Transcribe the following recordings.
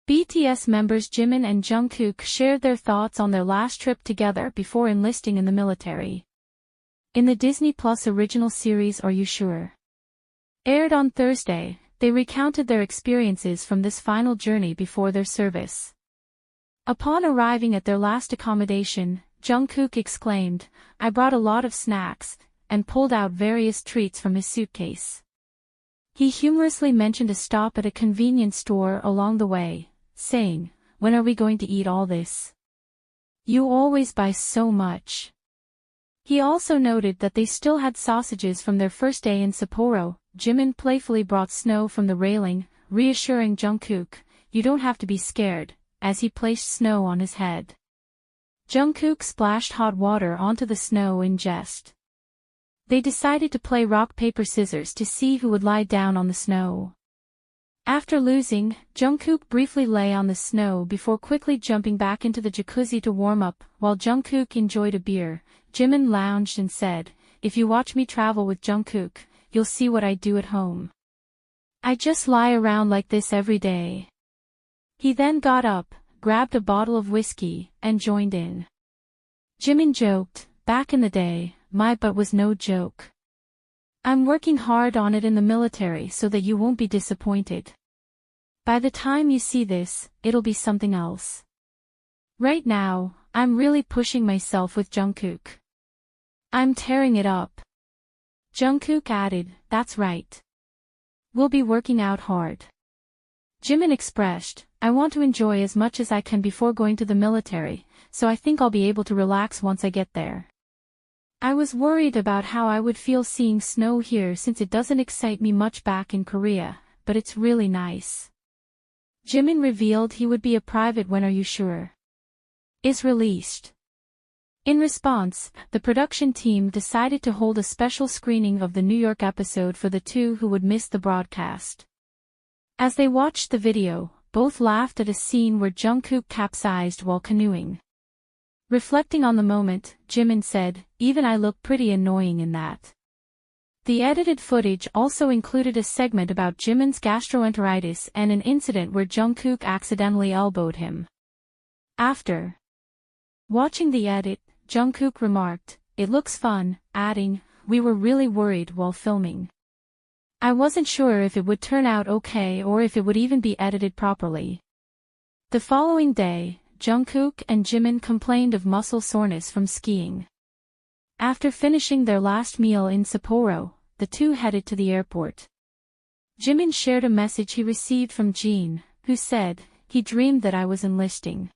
BTS members Jimin and Jungkook shared their thoughts on their last trip together before enlisting in the military. In the Disney Plus original series Are You Sure? Aired on Thursday, they recounted their experiences from this final journey before their service. Upon arriving at their last accommodation, Jungkook exclaimed, "I brought a lot of snacks," and pulled out various treats from his suitcase. He humorously mentioned a stop at a convenience store along the way, saying, "When are we going to eat all this? You always buy so much." He also noted that they still had sausages from their first day in Sapporo. Jimin playfully brought snow from the railing, reassuring Jungkook, "You don't have to be scared," as he placed snow on his head. Jungkook splashed hot water onto the snow in jest. They decided to play rock paper scissors to see who would lie down on the snow. After losing, Jungkook briefly lay on the snow before quickly jumping back into the jacuzzi to warm up. While Jungkook enjoyed a beer, Jimin lounged and said, "If you watch me travel with Jungkook, you'll see what I do at home. I just lie around like this every day." He then got up, grabbed a bottle of whiskey, and joined in. Jimin joked, "Back in the day, my butt was no joke. I'm working hard on it in the military so that you won't be disappointed. By the time you see this, it'll be something else. Right now, I'm really pushing myself with Jungkook. I'm tearing it up." Jungkook added, "That's right. We'll be working out hard." Jimin expressed, "I want to enjoy as much as I can before going to the military, so I think I'll be able to relax once I get there. I was worried about how I would feel seeing snow here since it doesn't excite me much back in Korea, but it's really nice." Jimin revealed he would be a private when Are You Sure? Is released. In response, the production team decided to hold a special screening of the New York episode for the two who would miss the broadcast. As they watched the video, both laughed at a scene where Jungkook capsized while canoeing. Reflecting on the moment, Jimin said, "Even I look pretty annoying in that." The edited footage also included a segment about Jimin's gastroenteritis and an incident where Jungkook accidentally elbowed him. After watching the edit, Jungkook remarked, "It looks fun," adding, "We were really worried while filming. I wasn't sure if it would turn out okay or if it would even be edited properly." The following day, Jungkook and Jimin complained of muscle soreness from skiing. After finishing their last meal in Sapporo, the two headed to the airport. Jimin shared a message he received from Jin, who said, "He dreamed that I was enlisting."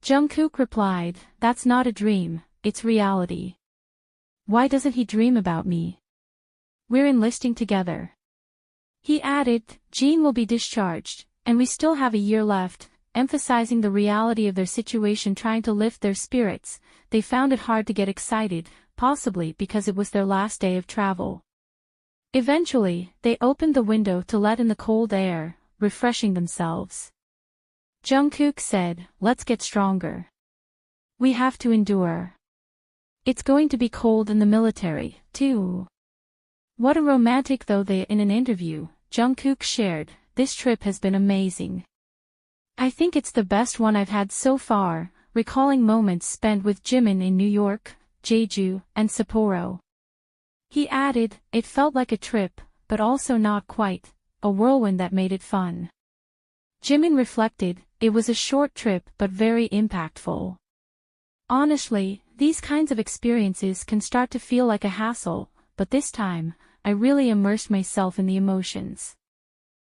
Jungkook replied, "That's not a dream, it's reality. Why doesn't he dream about me? We're enlisting together." He added, "Jin will be discharged, and we still have a year left," emphasizing the reality of their situation. Trying to lift their spirits, they found it hard to get excited, possibly because it was their last day of travel. Eventually, they opened the window to let in the cold air, refreshing themselves. Jungkook said, "Let's get stronger. We have to endure. It's going to be cold in the military, too." What a romantic though they. In an interview, Jungkook shared, "This trip has been amazing. I think it's the best one I've had so far," recalling moments spent with Jimin in New York, Jeju, and Sapporo. He added, "It felt like a trip, but also not quite, a whirlwind that made it fun." Jimin reflected, "It was a short trip but very impactful. Honestly, these kinds of experiences can start to feel like a hassle, but this time, I really immersed myself in the emotions."